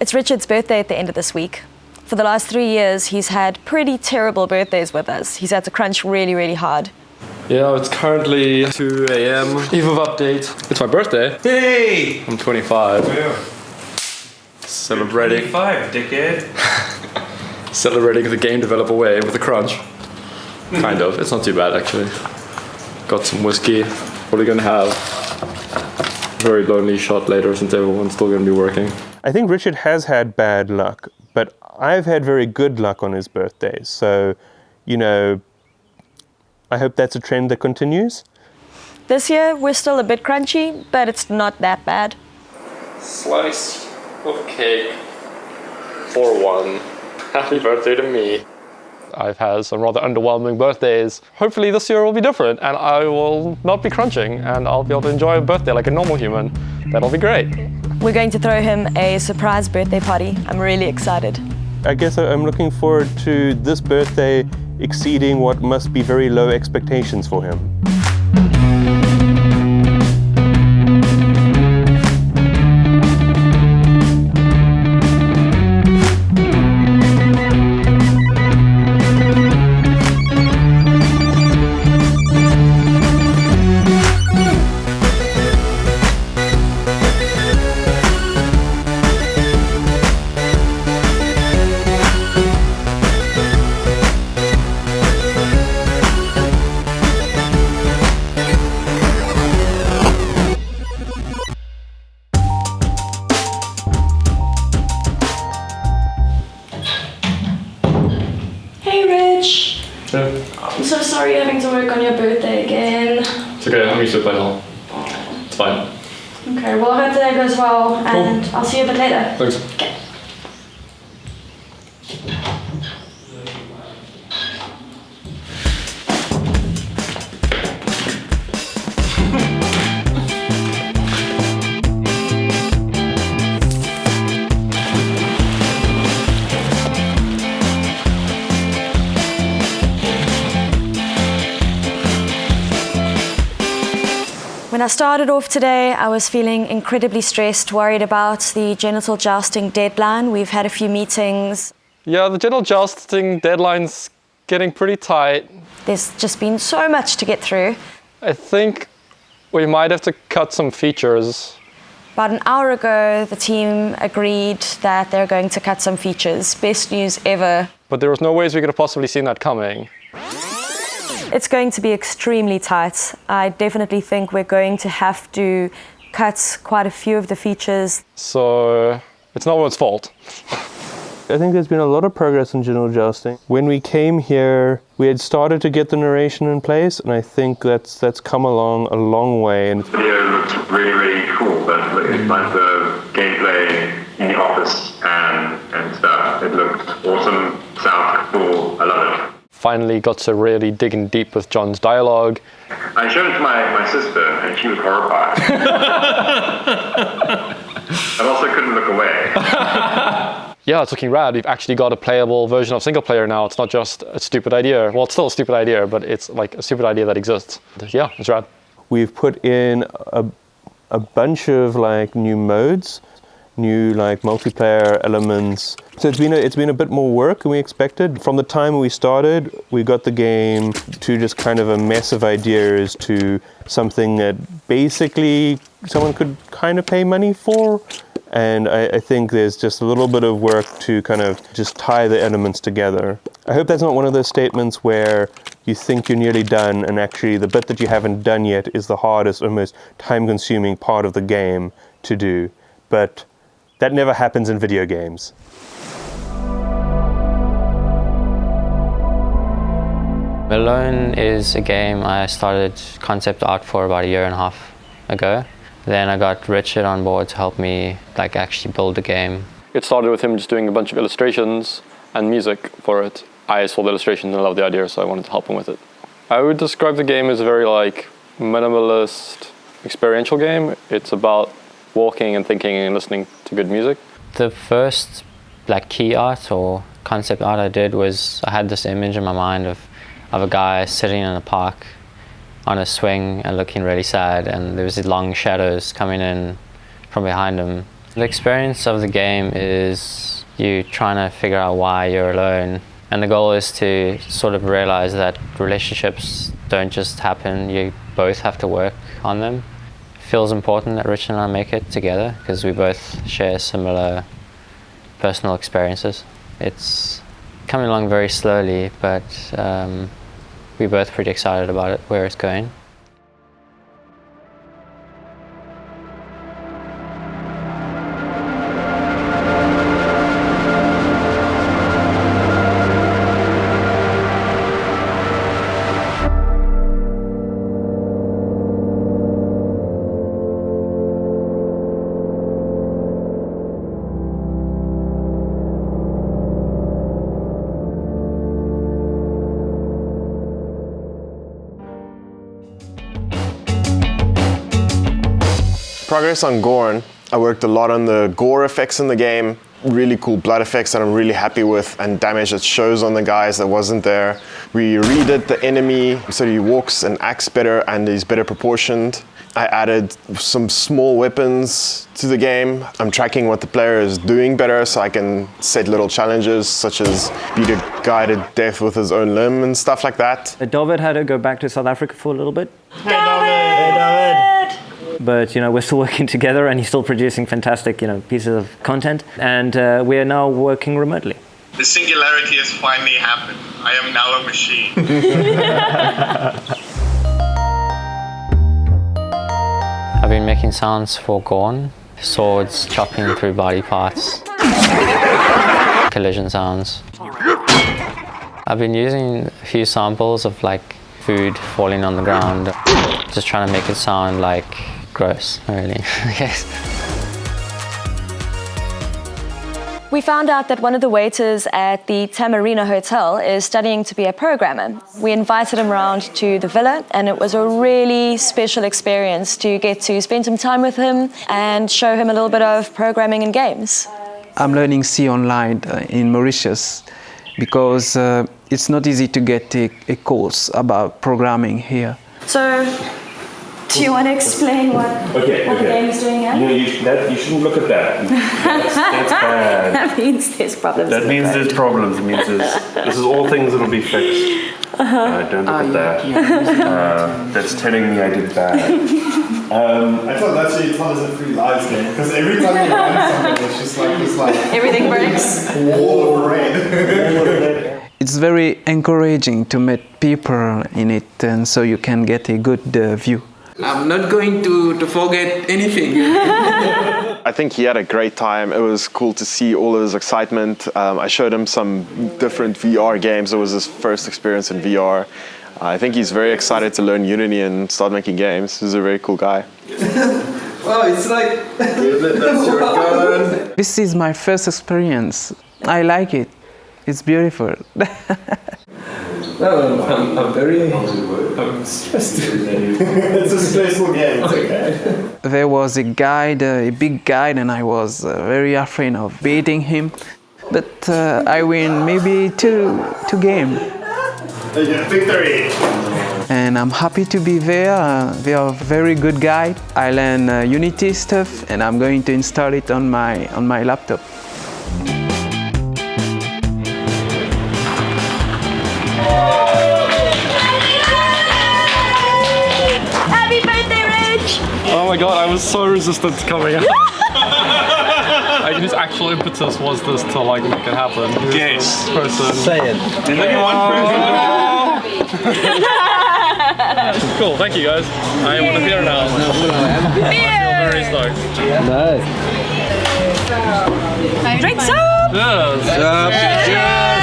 It's Richard's birthday at the end of this week. For the last 3 years, he's had pretty terrible birthdays with us. He's had to crunch really, really hard. Yeah, it's currently 2 a.m. Eve of update. It's my birthday. Hey! I'm 25. Yeah. Celebrating. 25, dickhead. Celebrating the game developer way with a crunch. Kind of. It's not too bad actually. Got some whiskey. Probably gonna have a very lonely shot later since everyone's still gonna be working. I think Richard has had bad luck, but I've had very good luck on his birthdays. So, you know, I hope that's a trend that continues. This year, we're still a bit crunchy, but it's not that bad. Slice of cake for one. Happy birthday to me. I've had some rather underwhelming birthdays. Hopefully this year will be different and I will not be crunching and I'll be able to enjoy a birthday like a normal human. That'll be great. We're going to throw him a surprise birthday party. I'm really excited. I guess I'm looking forward to this birthday exceeding what must be very low expectations for him. I'm so sorry having to work on your birthday again. It's okay, I'm used to it by now. It's fine. Okay, well I hope today goes well and cool. I'll see you a bit later. Thanks. Okay. When I started off today, I was feeling incredibly stressed, worried about the genital jousting deadline. We've had a few meetings. Yeah, the genital jousting deadline's getting pretty tight. There's just been so much to get through. I think we might have to cut some features. About an hour ago, the team agreed that they're going to cut some features. Best news ever. But there was no ways we could have possibly seen that coming. It's going to be extremely tight. I definitely think we're going to have to cut quite a few of the features. So it's not one's fault. I think there's been a lot of progress in genital jousting. When we came here, we had started to get the narration in place, and I think that's come along a long way. And the video looked really, really cool, but it's like the gameplay in the office and stuff. It looked awesome, sounded cool, I love it. Finally got to really dig in deep with John's dialogue. I showed it to my sister and she was horrified. I also couldn't look away. Yeah, it's looking rad. We've actually got a playable version of single player now. It's not just a stupid idea. Well, it's still a stupid idea, but it's like a stupid idea that exists. Yeah, it's rad. We've put in a bunch of like new modes, new like multiplayer elements. So it's been a bit more work than we expected. From the time we started, we got the game to just kind of a mess of ideas to something that basically someone could kind of pay money for. And I think there's just a little bit of work to kind of just tie the elements together. I hope that's not one of those statements where you think you're nearly done and actually the bit that you haven't done yet is the hardest or most time-consuming part of the game to do. But that never happens in video games. Valon is a game I started concept art for about 1.5 years ago. Then I got Richard on board to help me like actually build the game. It started with him just doing a bunch of illustrations and music for it. I saw the illustration and I loved the idea, so I wanted to help him with it. I would describe the game as a very like minimalist experiential game. It's about walking and thinking and listening to good music. The first like key art or concept art I did was I had this image in my mind of a guy sitting in a park on a swing and looking really sad, and there was these long shadows coming in from behind him, The experience of the game is you trying to figure out why you're alone. And the goal is to sort of realize that relationships don't just happen, you both have to work on them. It feels important that Rich and I make it together because we both share similar personal experiences. It's coming along very slowly, but we're both pretty excited about it, where it's going. Progress on Gorn. I worked a lot on the gore effects in the game. Really cool blood effects that I'm really happy with, and damage that shows on the guys that wasn't there. We redid the enemy so he walks and acts better and he's better proportioned. I added some small weapons to the game. I'm tracking what the player is doing better so I can set little challenges such as beat a guy to death with his own limb and stuff like that. David had to go back to South Africa for a little bit. Hey, David! But we're still working together, and he's still producing fantastic pieces of content, and we are now working remotely. The singularity has finally happened. I am now a machine. I've been making sounds for Gorn, swords chopping through body parts, collision sounds. I've been using a few samples of food falling on the ground, just trying to make it sound gross, really, I guess. We found out that one of the waiters at the Tamarina Hotel is studying to be a programmer. We invited him around to the villa, and it was a really special experience to get to spend some time with him and show him a little bit of programming and games. I'm learning C online in Mauritius because it's not easy to get a course about programming here. So, do you want to explain what the game is doing here? No, you shouldn't look at that. That's bad. That means there's problems. That means there's problems. It means this is all things that'll be fixed. Don't look at that. That's telling me I did bad. I thought that's what you told us a free lives game, because every time you run something, it's just this everything breaks. Wall of red. It's very encouraging to meet people in it, and so you can get a good view. I'm not going to forget anything. I think he had a great time. It was cool to see all of his excitement. I showed him some different VR games. It was his first experience in VR. I think he's very excited to learn Unity and start making games. He's a very cool guy. Wow, it's that's your gun. This is my first experience. I like it. It's beautiful. I'm stressed. It's a stressful game, it's okay. There was a guide, a big guide, and I was very afraid of beating him. But I win maybe two games. Victory! And I'm happy to be there. They are a very good guide. I learn Unity stuff, and I'm going to install it on my laptop. Oh my god, I was so resistant to coming out. His actual impetus was this to make it happen. Yes. Person. Say it. There's only one person. Cool, thank you guys. I want a beer now. I feel very stoked. Nice. Drinks up! Cheers! Cheers!